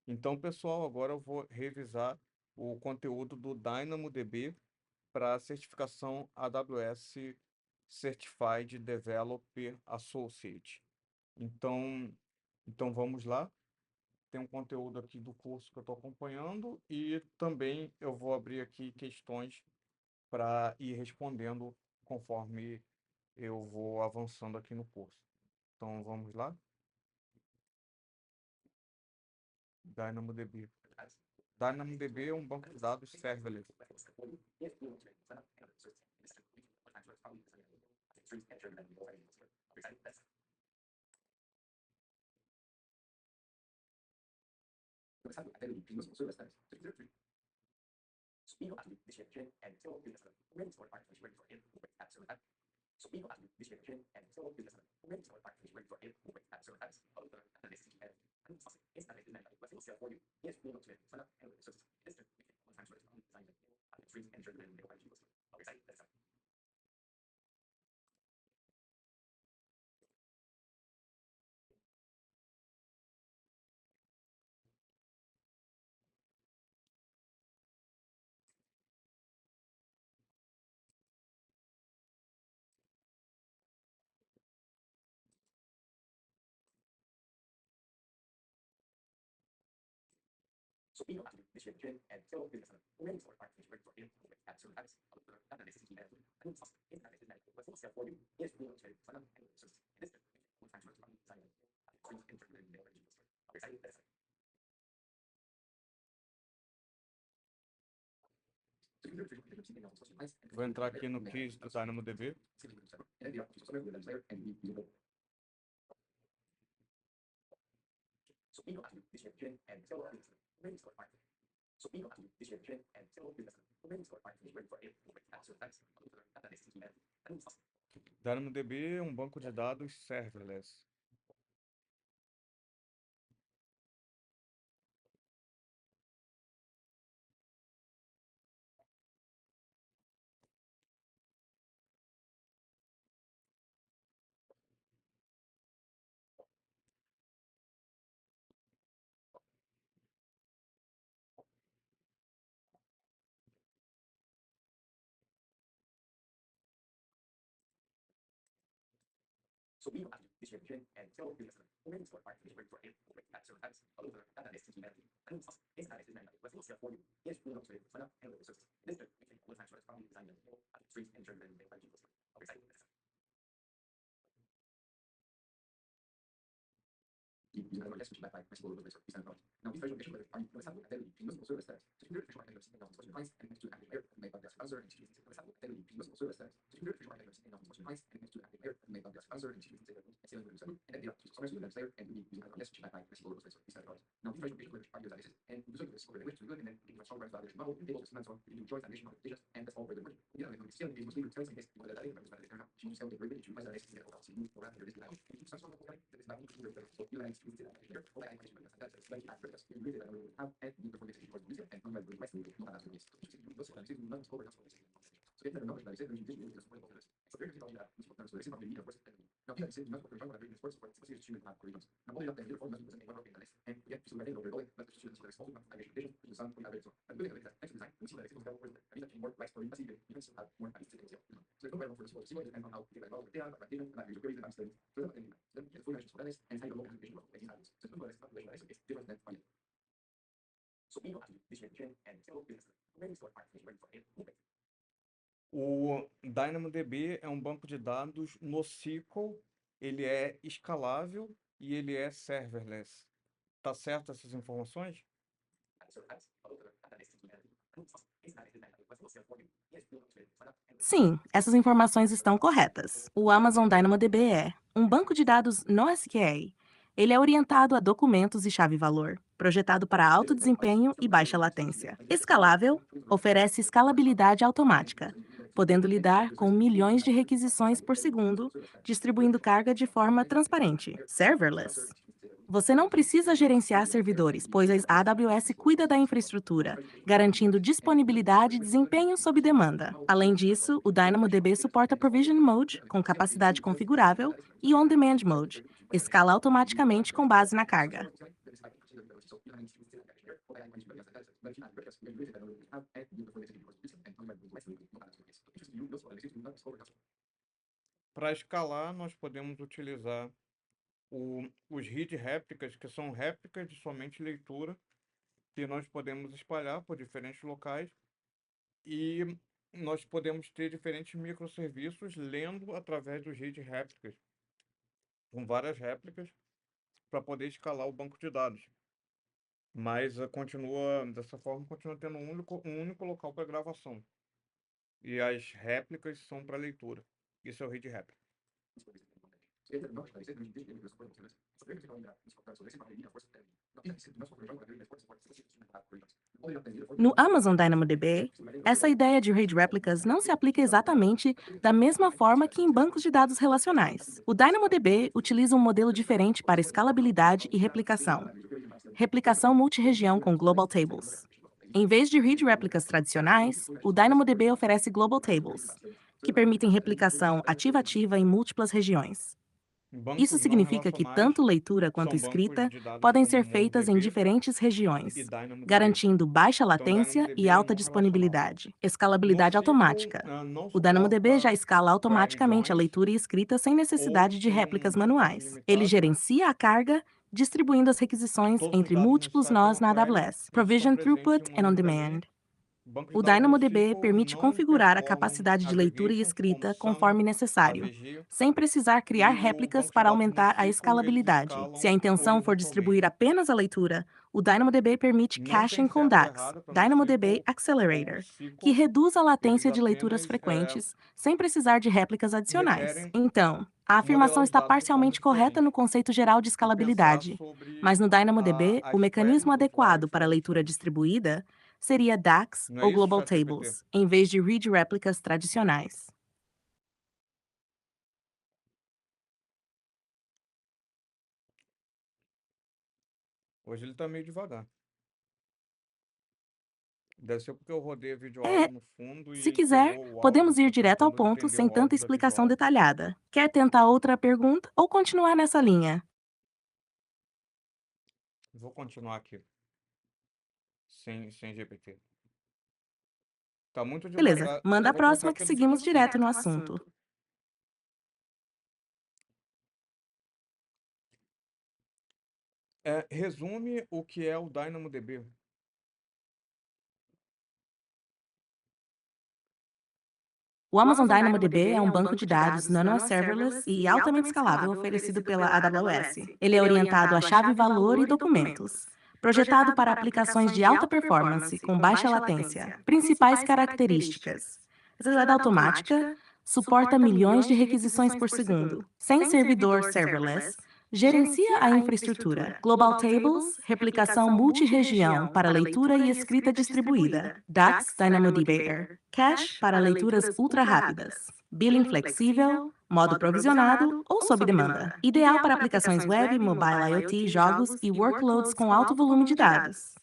Então, pessoal, agora eu vou revisar o conteúdo do DynamoDB para a certificação AWS Certified Developer Associate. Então, então vamos lá. Tem um conteúdo aqui do curso que eu estou acompanhando e também eu vou abrir aqui questões para ir respondendo conforme eu vou avançando aqui no curso. Então vamos lá. DynamoDB. DynamoDB é um banco de dados serverless. Vou entrar aqui no quiz do DynamoDB. DynamoDB é um banco de dados serverless. O DynamoDB é um banco de dados NoSQL, ele é escalável e ele é serverless. Tá certo essas informações? Sim, essas informações estão corretas. O Amazon DynamoDB é um banco de dados NoSQL. Ele é orientado a documentos e chave-valor, projetado para alto desempenho e baixa latência. Escalável, oferece escalabilidade automática, podendo lidar com milhões de requisições por segundo, distribuindo carga de forma transparente. Serverless. Você não precisa gerenciar servidores, pois a AWS cuida da infraestrutura, garantindo disponibilidade e desempenho sob demanda. Além disso, o DynamoDB suporta Provision Mode, com capacidade configurável, e On Demand Mode, escala automaticamente com base na carga. Para escalar, nós podemos utilizar os read réplicas, que são réplicas de somente leitura, que nós podemos espalhar por diferentes locais e nós podemos ter diferentes microserviços lendo através dos read réplicas, com várias réplicas, para poder escalar o banco de dados. Mas dessa forma, continua tendo um único local para gravação. E as réplicas são para leitura. Isso é o read réplica. No Amazon DynamoDB, essa ideia de RAID réplicas não se aplica exatamente da mesma forma que em bancos de dados relacionais. O DynamoDB utiliza um modelo diferente para escalabilidade e replicação. Replicação multirregião com Global Tables. Em vez de RAID réplicas tradicionais, o DynamoDB oferece Global Tables, que permitem replicação ativa-ativa em múltiplas regiões. Isso Bancos não significa que relacionais tanto leitura quanto são bancos escrita de dados podem como ser feitas em MongoDB diferentes e regiões, DynamoDB. garantindo baixa Então, latência DynamoDB e é um alta não relacional. disponibilidade. No Escalabilidade SQL, automática. não O DynamoDB já suporta escala drag automaticamente a joins leitura e escrita sem ou necessidade de tem réplicas runtime manuais. Ele limitado. gerencia a carga, distribuindo as requisições Todos os entre dados múltiplos necessários para nós uma na query AWS. estão Provision presentes em Throughput um and on MongoDB. demand. Bancos de O dados DynamoDB NoSQL permite não configurar a performam capacidade de leitura e aggregations como escrita SAML, conforme necessário, AVG, sem precisar criar e o réplicas banco de para dados aumentar a NoSQL eles escalabilidade. Se a escalam intenção for distribuir horizontalmente. apenas a leitura, o DynamoDB permite Não tem caching com certo ou DAX, errado para DynamoDB NoSQL ou Accelerator, que SQL, reduz a eles latência de leituras apenas frequentes sem precisar de réplicas adicionais. requerem Então, a afirmação modelar os está dados de forma parcialmente correta diferente no conceito geral de e pensar escalabilidade, sobre mas no DynamoDB, o as mecanismo queries adequado usuais para a sobre leitura isso. distribuída seria DAX Não é ou isso, Global ChatGPT? Tables, em vez de read réplicas tradicionais. Hoje ele está meio devagar. Deve ser porque eu rodei a videoaula É, no fundo e se ele quiser, pegou o áudio, podemos ir está direto ao tentando ponto entender sem o tanta áudio da explicação videoaula. detalhada. Quer tentar outra pergunta ou continuar nessa linha? Vou continuar aqui, sem GPT. Tá muito Beleza, devagar. manda a Vou colocar próxima que aqui no seguimos fundo. direto no assunto. Resume o que é o DynamoDB. O Amazon DynamoDB é um banco de dados nano-serverless e altamente escalável oferecido pela AWS. Ele é orientado a chave-valor e documentos. Projetado para aplicações de alta performance com baixa latência. Principais características: acessibilidade automática, suporta milhões de requisições por segundo, sem servidor serverless, gerencia a infraestrutura. Global Tables, replicação multirregião para leitura e escrita distribuída. DAX DynamoDB. Cache para leituras ultra rápidas. Billing flexível, modo provisionado ou sob demanda. Ideal para aplicações web, mobile IoT, jogos e workloads com alto volume de dados.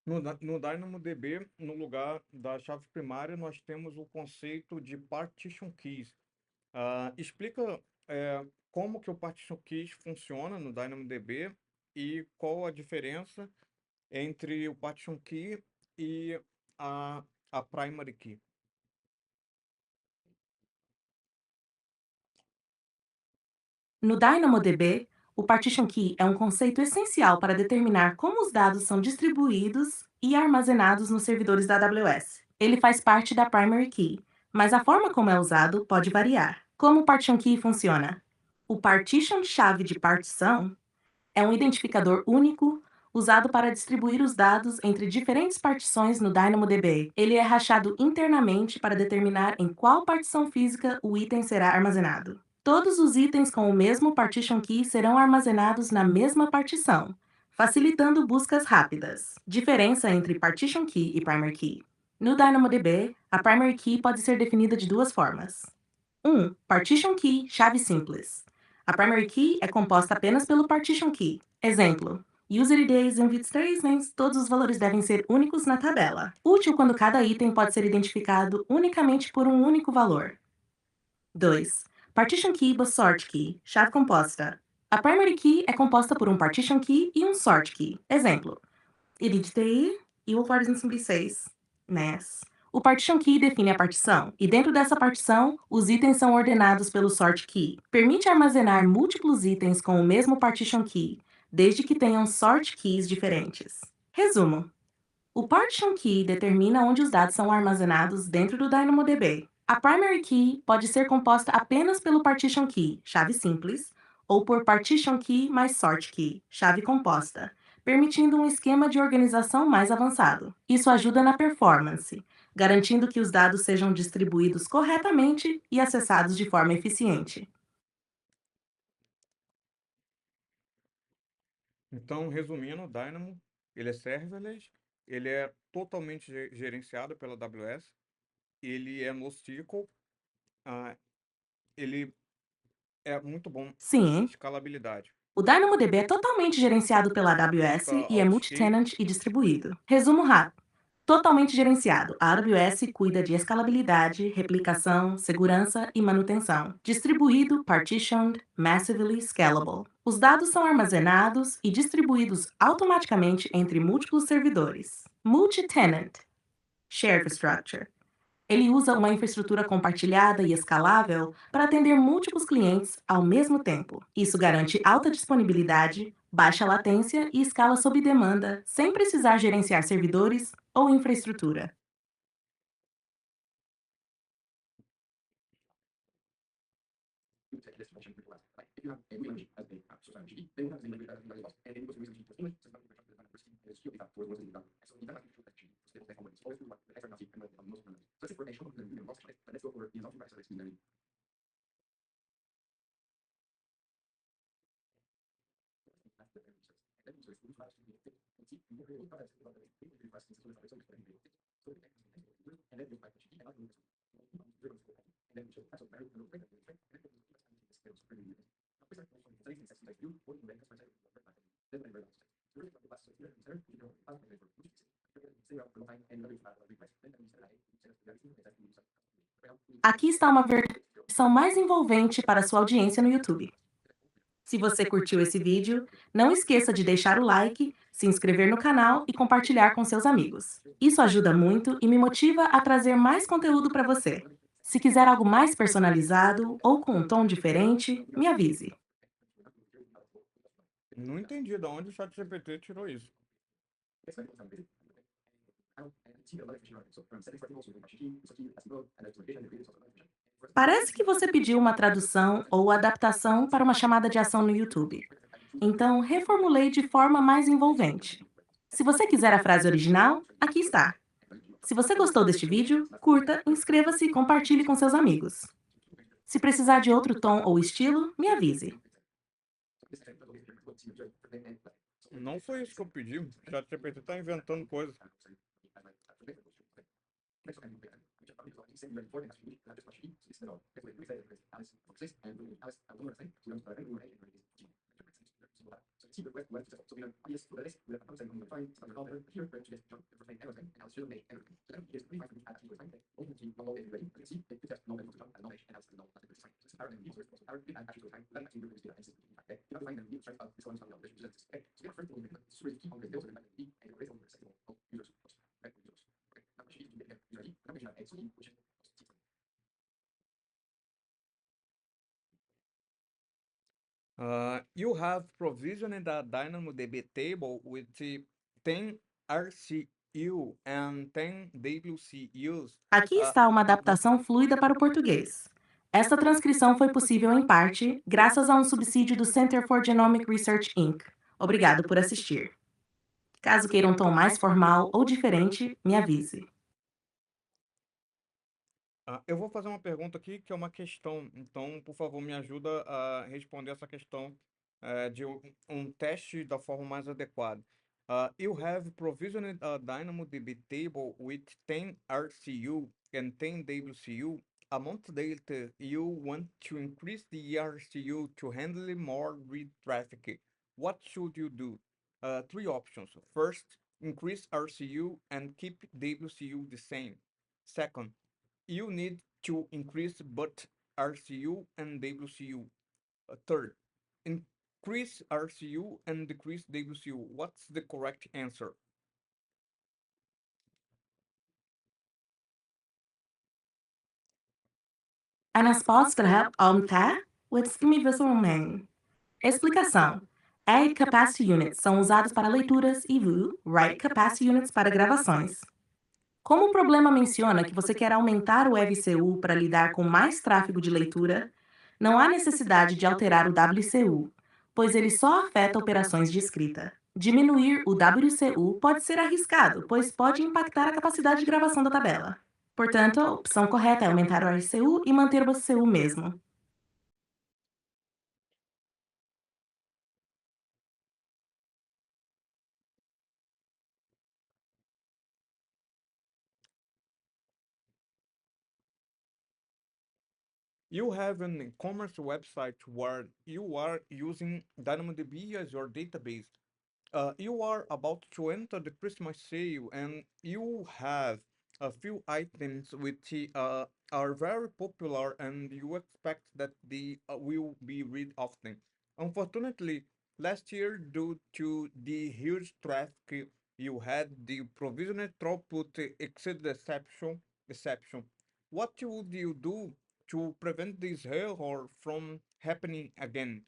No DynamoDB, no lugar da chave primária, nós temos o conceito de partition keys. Explica como que o partition keys funciona no DynamoDB e qual a diferença entre o partition key e a primary key. No DynamoDB, o partition key é um conceito essencial para determinar como os dados são distribuídos e armazenados nos servidores da AWS. Ele faz parte da primary key, mas a forma como é usado pode variar. Como o partition key funciona? O partition chave de partição é um identificador único usado para distribuir os dados entre diferentes partições no DynamoDB. Ele é rachado internamente para determinar em qual partição física o item será armazenado. Todos os itens com o mesmo partition key serão armazenados na mesma partição, facilitando buscas rápidas. Diferença entre partition key e primary key. No DynamoDB, a primary key pode ser definida de duas formas. 1. Partition key, chave simples. A primary key é composta apenas pelo partition key. Exemplo: user IDs e invites tracings, todos os valores devem ser únicos na tabela. Útil quando cada item pode ser identificado unicamente por um único valor. 2. Partition key plus sort key, chave composta. A primary key é composta por um partition key e um sort key. Exemplo: IDTI e o 406, NES. O partition key define a partição, e dentro dessa partição, os itens são ordenados pelo sort key. Permite armazenar múltiplos itens com o mesmo partition key, desde que tenham sort keys diferentes. Resumo: o partition key determina onde os dados são armazenados dentro do DynamoDB. A primary key pode ser composta apenas pelo partition key, chave simples, ou por partition key mais sort key, chave composta, permitindo um esquema de organização mais avançado. Isso ajuda na performance, garantindo que os dados sejam distribuídos corretamente e acessados de forma eficiente. Então, resumindo, o Dynamo, ele é serverless, ele é totalmente gerenciado pela AWS, ele é NoSQL, ele é muito bom em Sim, escalabilidade. o DynamoDB é totalmente gerenciado pela AWS e é multi-tenant e distribuído. Resumo rápido: totalmente gerenciado. A AWS cuida de escalabilidade, replicação, segurança e manutenção. Distribuído, partitioned, massively scalable. Os dados são armazenados e distribuídos automaticamente entre múltiplos servidores. Multi-tenant, shared infrastructure. Ele usa uma infraestrutura compartilhada e escalável para atender múltiplos clientes ao mesmo tempo. Isso garante alta disponibilidade, baixa latência e escala sob demanda, sem precisar gerenciar servidores ou infraestrutura. Aqui está uma versão mais envolvente para sua audiência no YouTube. Se você curtiu esse vídeo, não esqueça de deixar o like, se inscrever no canal e compartilhar com seus amigos. Isso ajuda muito e me motiva a trazer mais conteúdo para você. Se quiser algo mais personalizado ou com um tom diferente, me avise. Não entendi de onde o ChatGPT tirou isso. Parece que você pediu uma tradução ou adaptação para uma chamada de ação no YouTube. Então, reformulei de forma mais envolvente. Se você quiser a frase original, aqui está. Se você gostou deste vídeo, curta, inscreva-se e compartilhe com seus amigos. Se precisar de outro tom ou estilo, me avise. Não foi isso que eu pedi. O ChatGPT tá inventando coisas. You have provisioned a DynamoDB table with the 10 RCU and 10 WCUs. Aqui Uh, está uma adaptação fluida para o português. Esta transcrição foi possível em parte graças a um subsídio do Center for Genomic Research Inc. Obrigado por assistir. Caso queira um tom mais formal ou diferente, me avise. eu vou fazer uma pergunta aqui que é uma questão, então, por favor, me ajuda a responder essa questão de um teste da forma mais adequada. You have provisioned a DynamoDB table with 10 RCU and 10 WCU. A month later, you want to increase the RCU to handle more read traffic. What should you do? Three options. First, increase RCU and keep WCU the same. Second, you need to increase both RCU and WCU. Third, increase RCU and decrease WCU. What's the correct answer? A resposta é tá with Skimivisselman. Explicação. Add Capacity Units são usados para leituras e VU, Write Capacity Units para gravações. Como o problema menciona que você quer aumentar o EVCU para lidar com mais tráfego de leitura, não há necessidade de alterar o WCU, pois ele só afeta operações de escrita. Diminuir o WCU pode ser arriscado, pois pode impactar a capacidade de gravação da tabela. Portanto, a opção correta é aumentar o RCU e manter o VCU mesmo. You have an e-commerce website where you are using DynamoDB as your database. You are about to enter the Christmas sale and you have a few items which are very popular and you expect that they will be read often. Unfortunately, last year, due to the huge traffic you had, the provisional throughput exceeded exception. What would you do to prevent this error from happening again?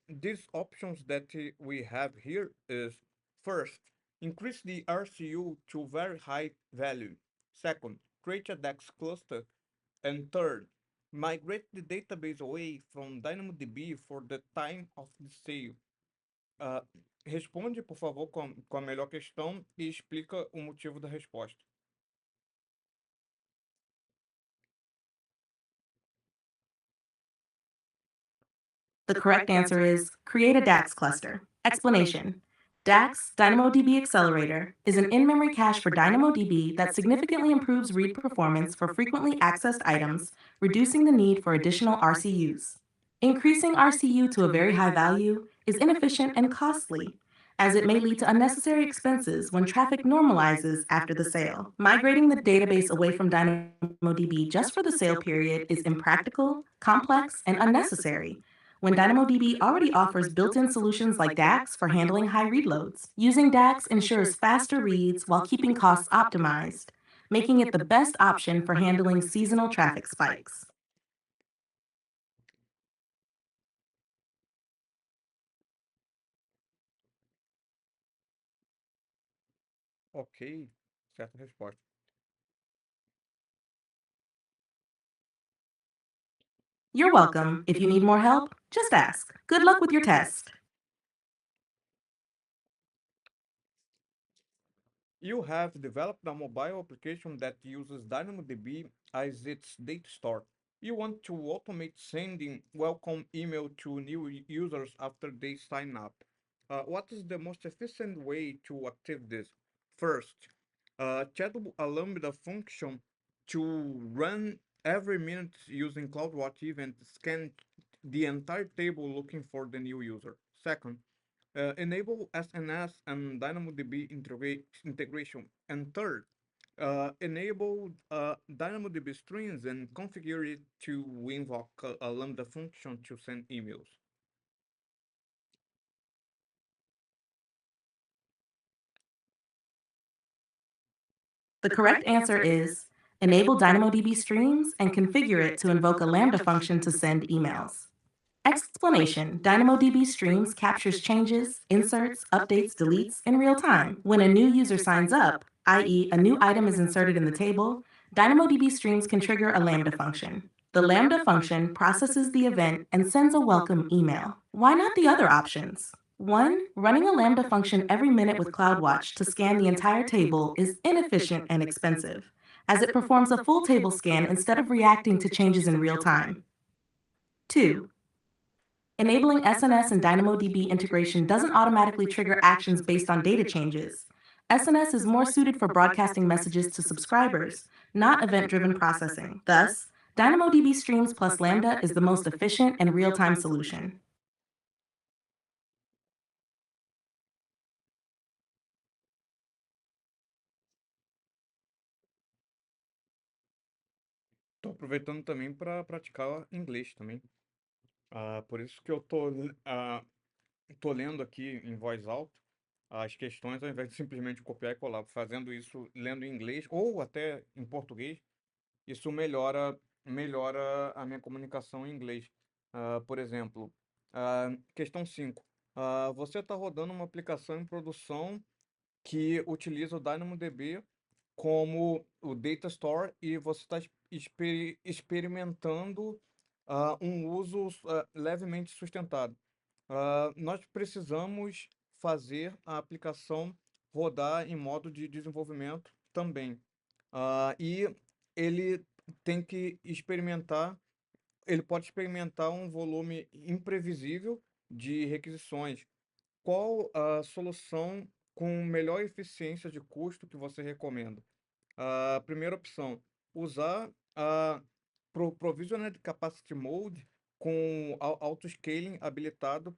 These options that we have here is first, increase the RCU to very high value. Second, create a DAX cluster. And third, migrate the database away from DynamoDB for the time of the sale. Uh, responde, por favor, com a melhor questão e explica o motivo da resposta. The correct answer is create a DAX cluster. Explanation. DAX, DynamoDB Accelerator, is an in-memory cache for DynamoDB that significantly improves read performance for frequently accessed items, reducing the need for additional RCUs. Increasing RCU to a very high value is inefficient and costly, as it may lead to unnecessary expenses when traffic normalizes after the sale. Migrating the database away from DynamoDB just for the sale period is impractical, complex, and unnecessary when DynamoDB already offers built-in solutions like DAX for handling high read loads. Using DAX ensures faster reads while keeping costs optimized, making it the best option for handling seasonal traffic spikes. Ok, certa resposta. You're welcome. If you need more help, just ask. Good luck with your test. You have developed a mobile application that uses DynamoDB as its data store. You want to automate sending welcome email to new users after they sign up. What is the most efficient way to active this? First, chat a Lambda function to run every minute using CloudWatch event, scan the entire table looking for the new user. Second, enable SNS and DynamoDB integration. And third, enable DynamoDB streams and configure it to invoke a Lambda function to send emails. The correct answer is enable DynamoDB streams and configure it to invoke a Lambda function to send emails. Explanation: DynamoDB Streams captures changes, inserts, updates, deletes in real time. When a new user signs up, i.e., a new item is inserted in the table, DynamoDB Streams can trigger a Lambda function. The Lambda function processes the event and sends a welcome email. Why not the other options? 1. Running a Lambda function every minute with CloudWatch to scan the entire table is inefficient and expensive, as it performs a full table scan instead of reacting to changes in real time. 2. Enabling SNS and DynamoDB integration doesn't automatically trigger actions based on data changes. SNS is more suited for broadcasting messages to subscribers, not event-driven processing. Thus, DynamoDB Streams plus Lambda is the most efficient and real-time solution. Tô aproveitando também para praticar inglês também. Por isso que eu tô lendo aqui em voz alta as questões, ao invés de simplesmente copiar e colar. Fazendo isso lendo em inglês ou até em português, isso melhora a minha comunicação em inglês. Por exemplo, questão 5. Você está rodando uma aplicação em produção que utiliza o DynamoDB como o Data Store e você está experimentando um uso levemente sustentado. Nós precisamos fazer a aplicação rodar em modo de desenvolvimento também. E ele tem que experimentar, ele pode experimentar um volume imprevisível de requisições. Qual a solução com melhor eficiência de custo que você recomenda? A primeira opção, usar a Provisioned Capacity Mode com auto-scaling habilitado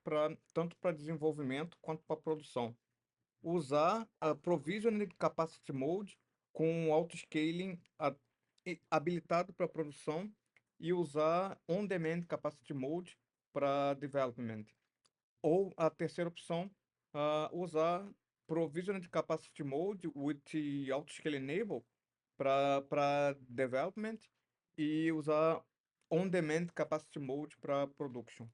tanto para desenvolvimento quanto para produção. Usar a Provisioned Capacity Mode com auto-scaling habilitado para produção e usar On-Demand Capacity Mode para development. Ou a terceira opção, usar Provisioned Capacity Mode with Autoscale Enable para development e usar On-Demand Capacity Mode para production.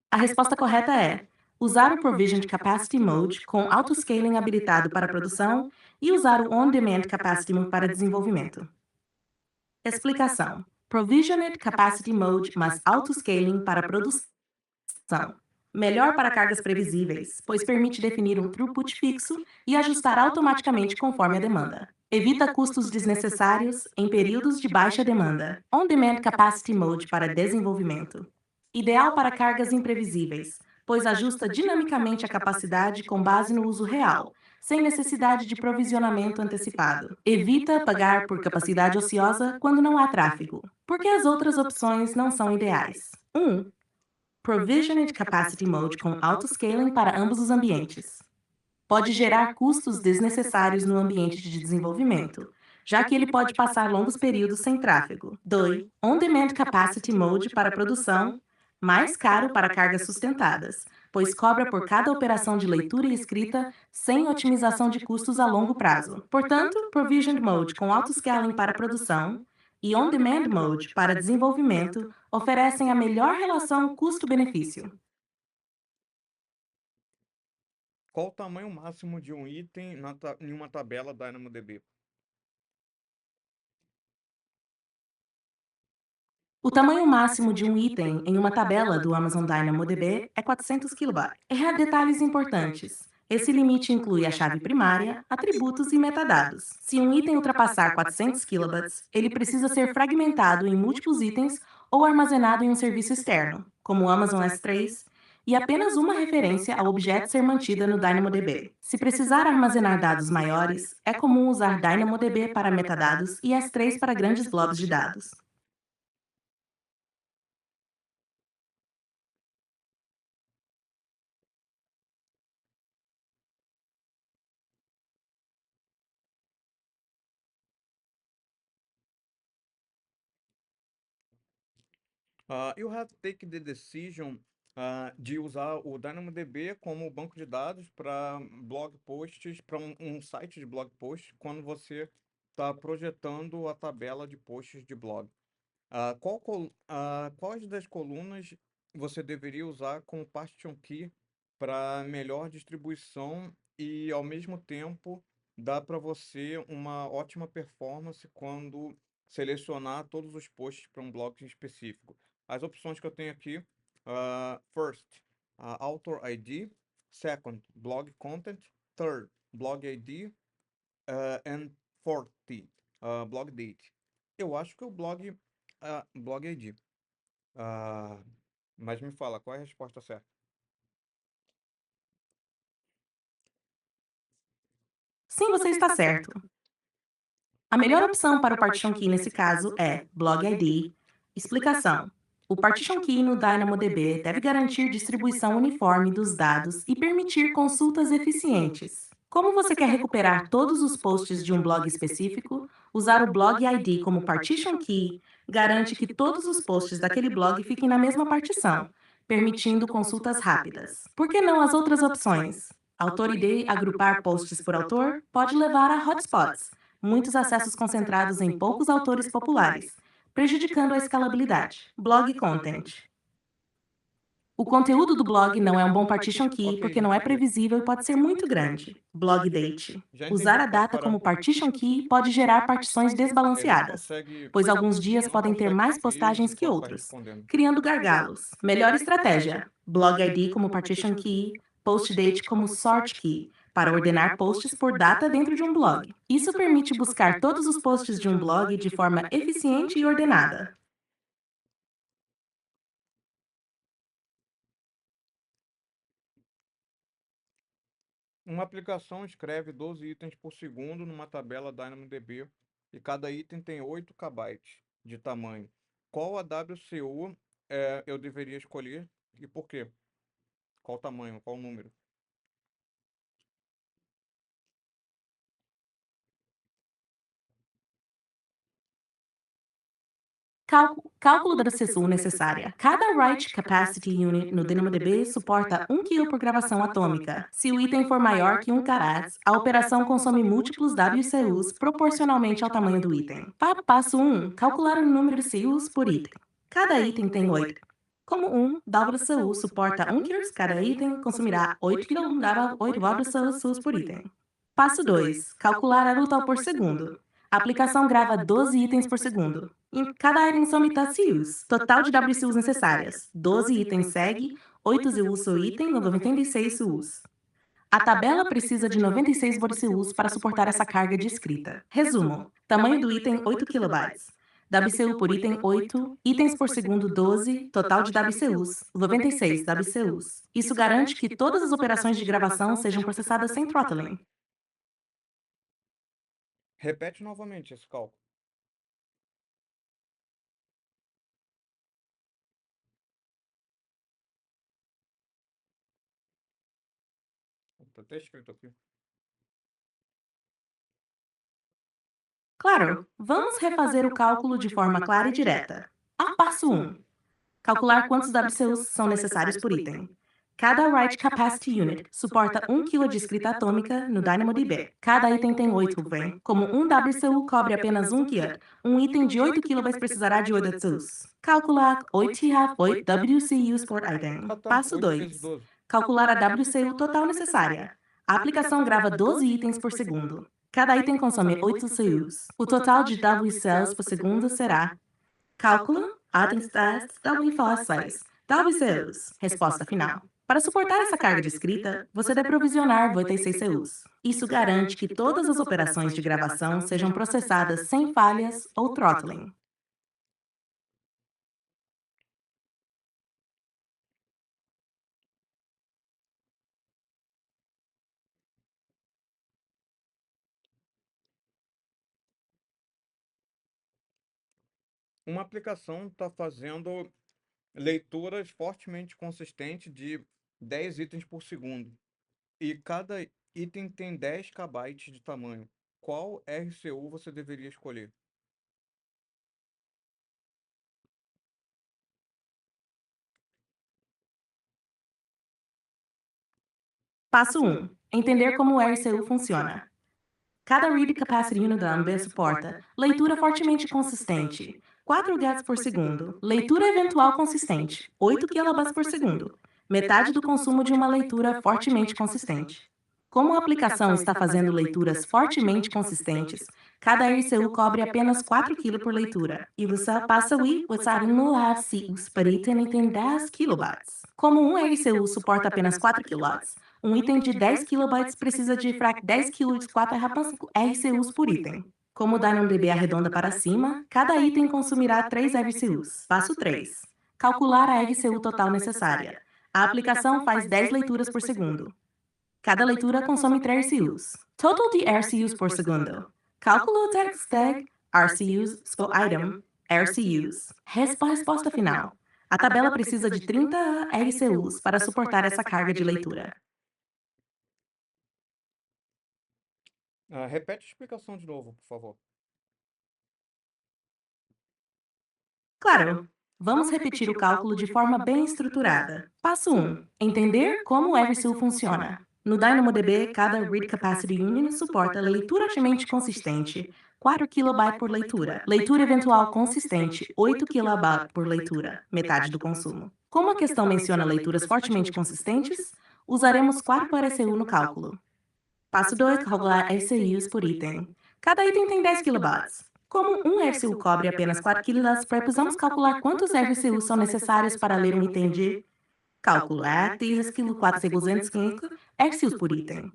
A resposta correta é usar o Provisioned Capacity Mode com autoscaling habilitado para produção e usar o On-Demand Capacity Mode para desenvolvimento. Explicação: Provisioned Capacity Mode mais autoscaling para produção. Melhor para cargas previsíveis, pois permite definir um throughput fixo e ajustar automaticamente conforme a demanda. Evita custos desnecessários em períodos de baixa demanda. On-Demand Capacity Mode para desenvolvimento. Ideal para cargas imprevisíveis, pois ajusta dinamicamente a capacidade com base no uso real, sem necessidade de provisionamento antecipado. Evita pagar por capacidade ociosa quando não há tráfego, porque as outras opções não são ideais. 1. Provisioned Capacity Mode com autoscaling para ambos os ambientes. Pode gerar custos desnecessários no ambiente de desenvolvimento, já que ele pode passar longos períodos sem tráfego. 2. On-Demand Capacity Mode para produção, mais caro para cargas sustentadas, pois cobra por cada operação de leitura e escrita sem otimização de custos a longo prazo. Portanto, Provisioned Mode com autoscaling para produção e On-Demand Mode para desenvolvimento oferecem a melhor relação custo-benefício. Qual o tamanho máximo de um item em uma tabela DynamoDB? O tamanho máximo de um item em uma tabela do Amazon DynamoDB é 400 KB. Detalhes importantes. Esse limite inclui a chave primária, atributos e metadados. Se um item ultrapassar 400 kilobytes, ele precisa ser fragmentado em múltiplos itens ou armazenado em um serviço externo, como o Amazon S3, e apenas uma referência ao objeto ser mantida no DynamoDB. Se precisar armazenar dados maiores, é comum usar DynamoDB para metadados e S3 para grandes blobs de dados. You have to take the decision de usar o DynamoDB como banco de dados para blog posts, para um site de blog posts, quando você está projetando a tabela de posts de blog. Quais das colunas você deveria usar como partition key para melhor distribuição e, ao mesmo tempo, dá para você uma ótima performance quando selecionar todos os posts para um bloco específico? As opções que eu tenho aqui, first, author ID, second, blog content, third, blog ID, and fourth, blog date. Eu acho que o blog ID. Ah, mas me fala, qual é a resposta certa? Sim, você está certo. A melhor opção para o Partition Key nesse caso é Blog ID. Explicação. O Partition Key no DynamoDB deve garantir distribuição uniforme dos dados e permitir consultas eficientes. Como você quer recuperar todos os posts de um blog específico, usar o Blog ID como Partition Key garante que todos os posts daquele blog fiquem na mesma partição, permitindo consultas rápidas. Por que não as outras opções? Autor ID agrupar posts por autor pode levar a hotspots, muitos acessos concentrados em poucos autores populares, prejudicando a escalabilidade. Blog Content. O conteúdo do blog não é um bom partition key porque não é previsível e pode ser muito grande. Blog Date. Já Usar entendi, a pode data parar. como partition key pode gerar partições desbalanceadas, pois alguns dias podem ter mais postagens que outros, criando gargalos. Melhor estratégia: Blog ID como partition key, Post Date como sort key, para ordenar posts por data dentro de um blog. Isso permite buscar todos os posts de um blog de forma eficiente e ordenada. Uma aplicação escreve 12 itens por segundo numa tabela DynamoDB e cada item tem 8 KB de tamanho. Qual a WCU eu deveria escolher e por quê? Qual tamanho? Qual número? Cálculo da WCSU necessária. Cada Write Capacity Unit no DynamoDB suporta 1 kg por gravação atômica. Se o item for maior que 1 carat, a operação consome múltiplos WCUs proporcionalmente ao tamanho do item. Passo 1. Calcular o número de CUs por item. Cada item tem 8. Como 1 WCU suporta 1 kg, cada item consumirá 8 kg 8 WCUs por item. Passo 2. Calcular a total por segundo. A aplicação grava 12 itens por segundo. Em cada item some CUs. Total de WCUs necessárias. 12 itens segue, 8 ZUs por item, 96 CUs. A tabela precisa de 96 WCUs para suportar essa carga de escrita. Resumo. Tamanho do item 8 KB. WCU por item 8, itens por segundo 12, total de WCUs, 96 WCUs. Isso garante que todas as operações de gravação sejam processadas sem throttling. Repete novamente esse cálculo. Está até escrito aqui. Claro, vamos refazer o cálculo de forma clara e direta. Passo 1. Calcular quantos WCUs são necessários por item. Cada Write Capacity Unit suporta 1 kg de escrita atômica no DynamoDB. Cada item tem 8 VEM. Como um WCU cobre apenas 1 kg, um item de 8 KB precisará de 8 WCUs. Calcular 8 WCUs por item. Passo 2. Calcular a WCU total necessária. A aplicação grava 12 itens por segundo. Cada item consome 8 CUs. O total de WCUs por segundo será... Cálculo, items test, WFOSS, WCUs. Resposta final. Para suportar essa carga de escrita, você deve provisionar VTCCUs. Isso garante que todas as operações de gravação sejam processadas sem falhas ou throttling. Uma aplicação está fazendo leituras fortemente consistentes de 10 itens por segundo, e cada item tem 10 KB de tamanho. Qual RCU você deveria escolher? Passo 1. Entender como o RCU funciona. Cada Read Capacity Unit Dumbbell suporta leitura fortemente consistente, 4 gats por segundo, leitura eventual consistente, 8 kilobits por segundo, metade do consumo de uma leitura fortemente consistente. Como a aplicação está fazendo leituras fortemente consistentes, cada RCU cobre apenas 4 kg por leitura, e você passa o usar no RCUs para item tem 10 kilobits. Como um RCU suporta apenas 4 kW, um item de 10 kilobytes precisa de 10 kg de 4 RCUs por item. Como o DynamoDB arredonda para cima, cada item consumirá 3 RCUs. Passo 3. Calcular a RCU total necessária. A aplicação faz 10 leituras por segundo. Cada leitura consome 3 RCUs. Total de RCUs por segundo. Cálculo text tag, RCUs, item, RCUs. Resposta final. A tabela precisa de 30 RCUs para suportar essa carga de leitura. Repete a explicação de novo, por favor. Claro, vamos repetir o cálculo de forma bem estruturada. Passo 1. Entender como o RCU funciona. No DynamoDB, cada Read Capacity Unit suporta leitura altamente consistente, 4 kB por leitura. Leitura eventual consistente, 8 kB por leitura, metade do consumo. Como a questão menciona leituras fortemente consistentes, usaremos 4 RCU no cálculo. Passo 2. Calcular RCUs por item. Cada item tem 10 kB. Como um RCU cobre apenas 4 kB, precisamos calcular quantos RCUs são necessários para ler um item de cálculo. 4,205 RCUs por item.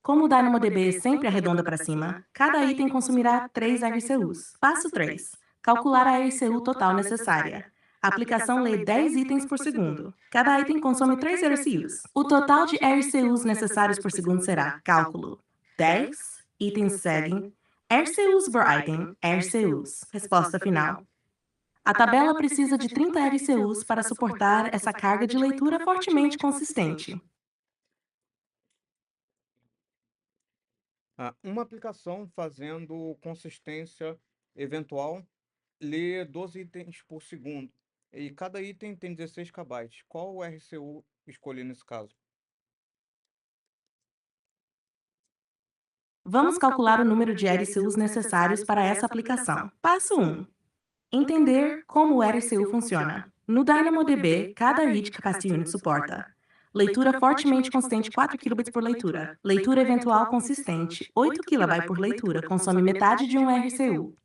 Como o DynamoDB sempre arredonda para cima, cada item consumirá 3 RCUs. Passo 3. Calcular a RCU total necessária. A aplicação lê 10 itens por segundo. Cada item consome 3 RCUs. O total de RCUs necessários por segundo será cálculo 10 itens seguem RCUs por item, RCUs. Resposta final. A tabela precisa de 30 RCUs para suportar essa carga de leitura fortemente consistente. Uma aplicação fazendo consistência eventual lê 12 itens por segundo, e cada item tem 16 KB. Qual o RCU escolher nesse caso? Vamos calcular o número de RCUs necessários para essa aplicação. Passo 1. Entender como o RCU funciona. No DynamoDB, cada Read Capacity Unit suporta leitura fortemente consistente 4 kB por leitura, leitura eventual consistente 8 KB por leitura, consome metade de um RCU.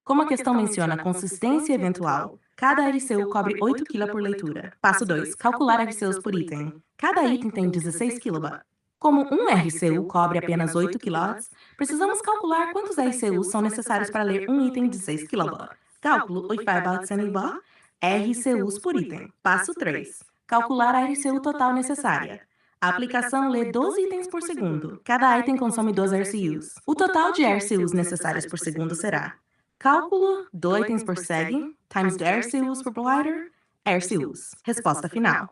Como a questão menciona consistência eventual, cada RCU cobre 8 kg por leitura. Passo 2. Calcular RCUs por item. Cada item tem 16 kB. Como um RCU cobre apenas 8 kW, precisamos calcular quantos RCUs são necessários para ler um item de 6 kB. Cálculo 8,5 RCUs por item. Passo 3. Calcular a RCU total necessária. A aplicação lê 12 itens por segundo. Cada item consome 12 RCUs. O total de RCUs necessários por segundo será cálculo 2 itens por second times the RCUs per provider, RCUs. Resposta final.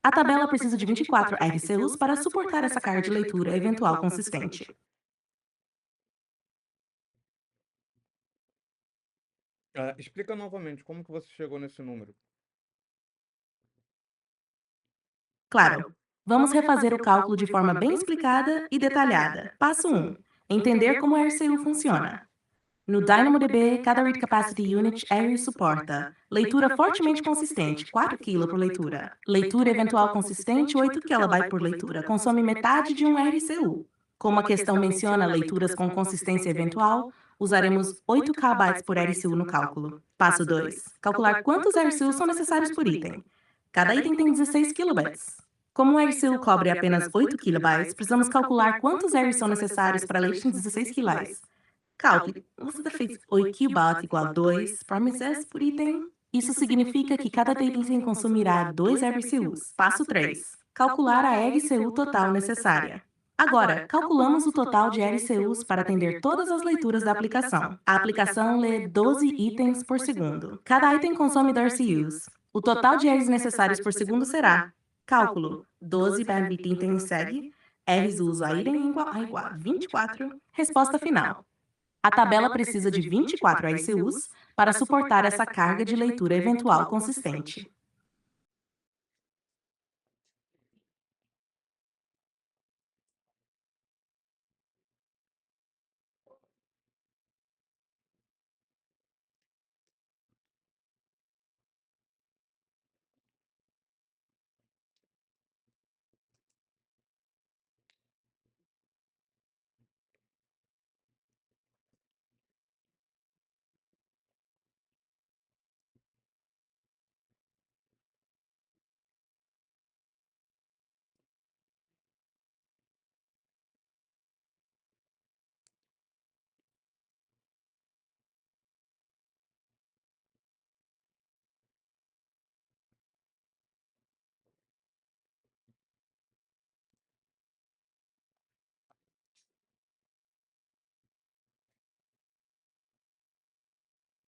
A tabela precisa de 24 RCUs para suportar essa carga de leitura eventual consistente. Explica novamente como que você chegou nesse número. Claro, vamos refazer o cálculo de forma bem explicada e detalhada. Passo 1. Entender como o RCU funciona. No DynamoDB, cada Read Capacity Unit R suporta leitura fortemente consistente, 4 kg por leitura. Leitura eventual consistente, 8 KB por leitura. Consome metade de um RCU. Como a questão menciona leituras com consistência eventual, usaremos 8 KB por RCU no cálculo. Passo 2. Calcular quantos RCUs são necessários por item. Cada item tem 16 kilobytes. Como o RCU cobre apenas 8 kilobytes, precisamos calcular quantos arrays são necessários para ler em 16 kilobytes. Calcule. Você fez 8 kilobytes igual a 2 promises por item. Isso significa que cada item consumirá 2 RCUs. Passo 3. Calcular a RCU total necessária. Agora, calculamos o total de RCUs para atender todas as leituras da aplicação. A aplicação lê 12 itens por segundo. Cada item consome 2 RCUs. O total de Rs necessários por segundo será: cálculo 12 bandwidth item segue, Rs uso a item igual a 24. Resposta final. A tabela precisa de 24 RCUs para suportar essa carga de leitura eventual consistente.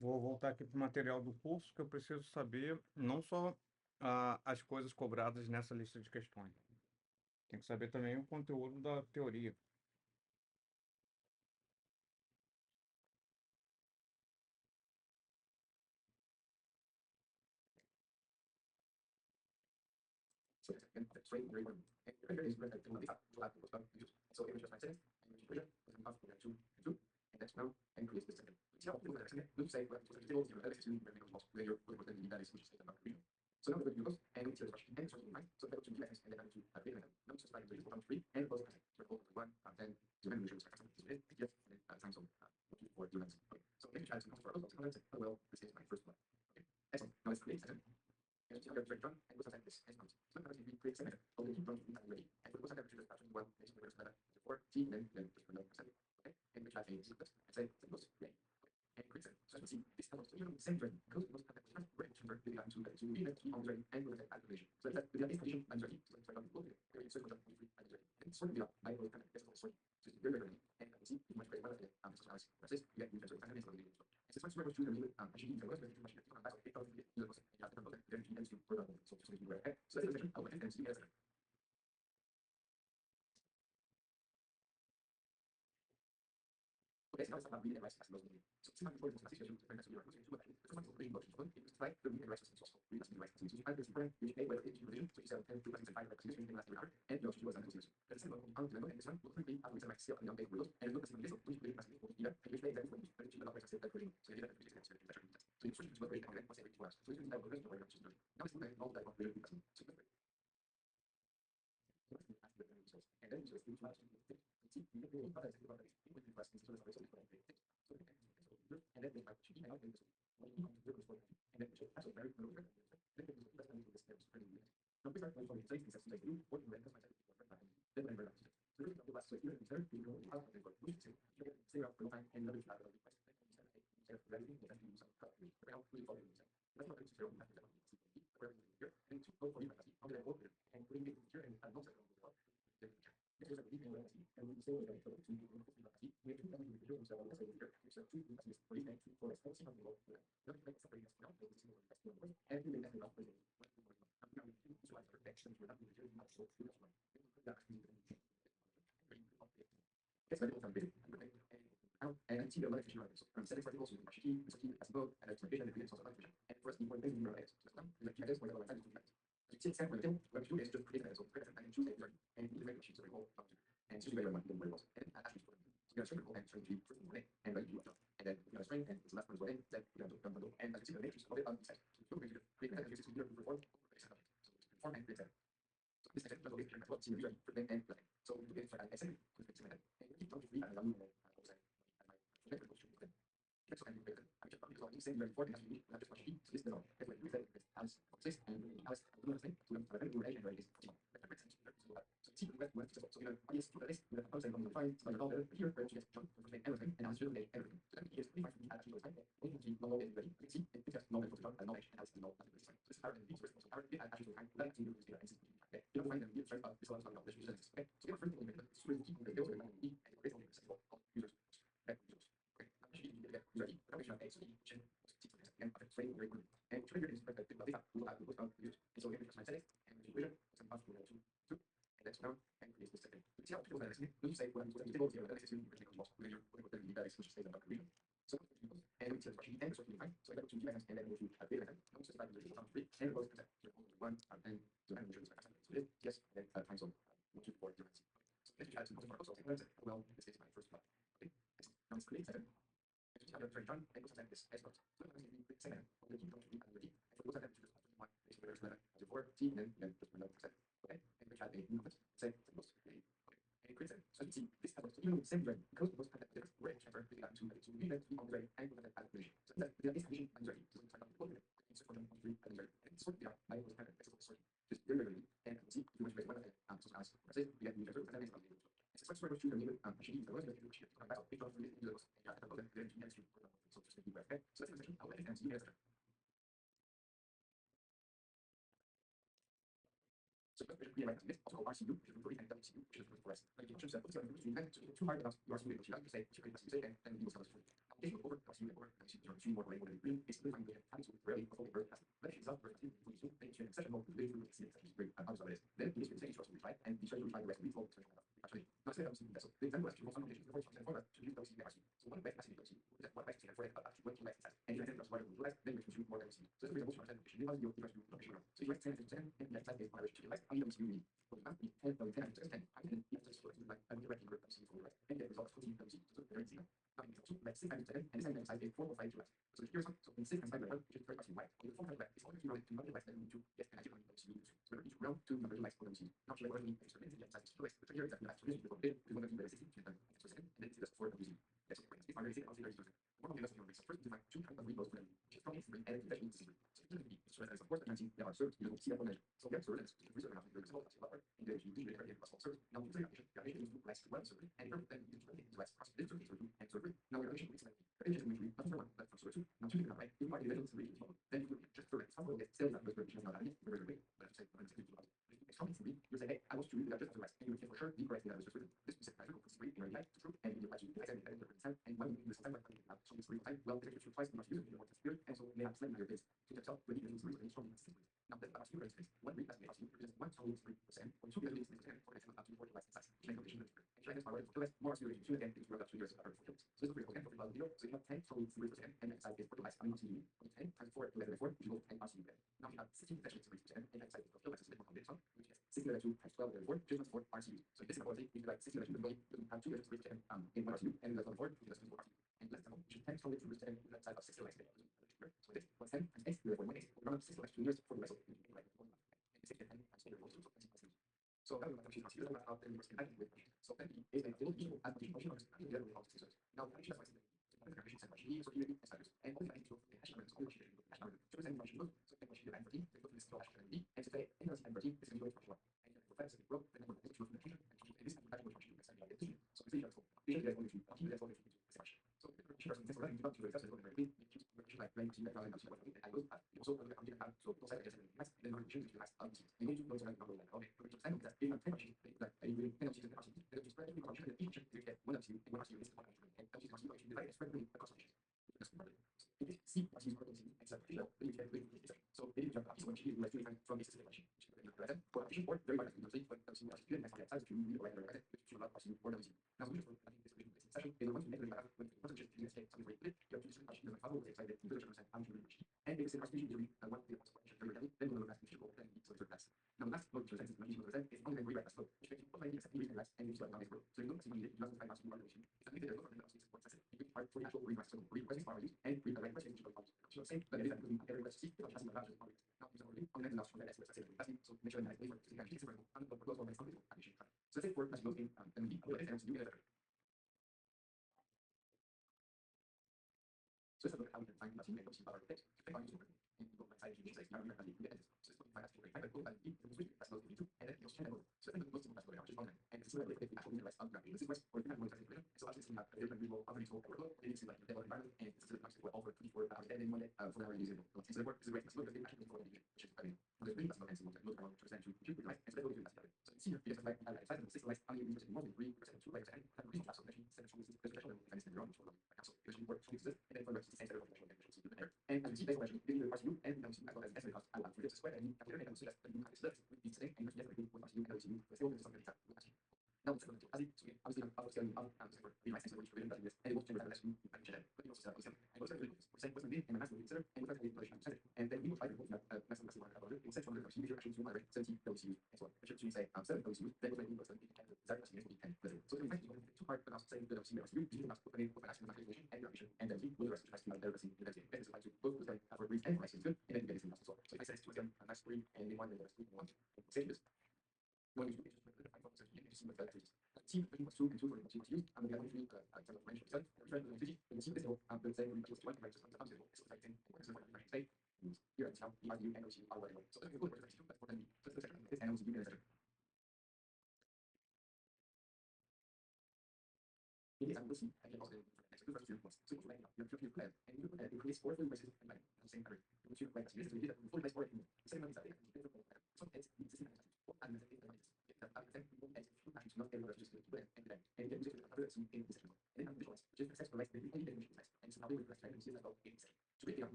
Vou voltar aqui para o material do curso, que eu preciso saber não só as coisas cobradas nessa lista de questões. Tem que saber também o conteúdo da teoria.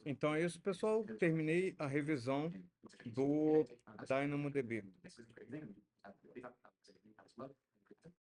Então é isso, pessoal. Terminei a revisão do DynamoDB.